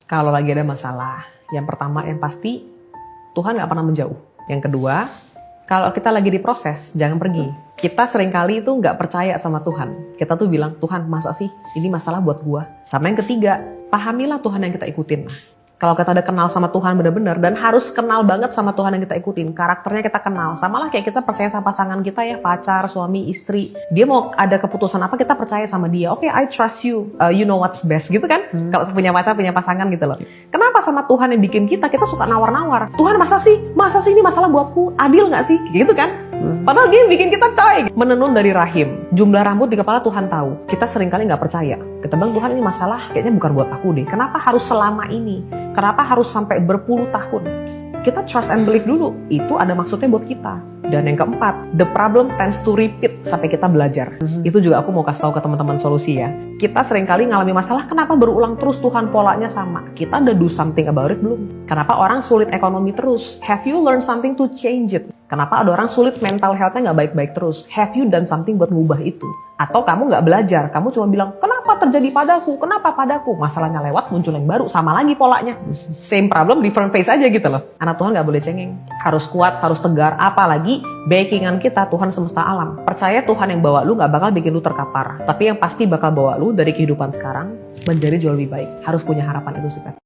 Kalau lagi ada masalah, yang pertama yang pasti Tuhan gak pernah menjauh. Yang kedua, kalau kita lagi diproses, jangan pergi. Kita seringkali itu gak percaya sama Tuhan. Kita tuh bilang, Tuhan masa sih ini masalah buat gua? Sama yang ketiga, pahamilah Tuhan yang kita ikutin. Kalau kita udah kenal sama Tuhan benar-benar, dan harus kenal banget sama Tuhan yang kita ikutin, karakternya kita kenal, sama lah kayak kita percaya sama pasangan kita ya, pacar, suami, istri, dia mau ada keputusan apa, kita percaya sama dia. Oke, I trust you, you know what's best gitu kan. Kalau punya pacar, punya pasangan gitu loh. Kenapa sama Tuhan yang bikin kita suka nawar-nawar, Tuhan masa sih ini masalah buatku, adil gak sih gitu kan. Padahal gini bikin kita coy, menenun dari rahim, jumlah rambut di kepala Tuhan tahu. Kita seringkali gak percaya, kita bilang Tuhan ini masalah kayaknya bukan buat aku deh, kenapa harus selama ini? Kenapa harus sampai berpuluh tahun? Kita trust and believe dulu, itu ada maksudnya buat kita. Dan yang keempat, the problem tends to repeat sampai kita belajar. Itu juga aku mau kasih tahu ke teman-teman solusi ya. Kita seringkali ngalami masalah, kenapa berulang terus Tuhan polanya sama? Kita udah do something about it belum? Kenapa orang sulit ekonomi terus? Have you learned something to change it? Kenapa ada orang sulit mental health-nya nggak baik-baik terus? Have you done something buat ngubah itu? Atau kamu nggak belajar, kamu cuma bilang, kenapa terjadi padaku? Kenapa padaku? Masalahnya lewat, muncul yang baru, sama lagi polanya. Same problem, different face aja gitu loh. Anak Tuhan nggak boleh cengeng. Harus kuat, harus tegar, apalagi backingan kita Tuhan semesta alam. Percaya Tuhan yang bawa lu nggak bakal bikin lu terkapar. Tapi yang pasti bakal bawa lu dari kehidupan sekarang menjadi jauh lebih baik. Harus punya harapan itu sih, Pep.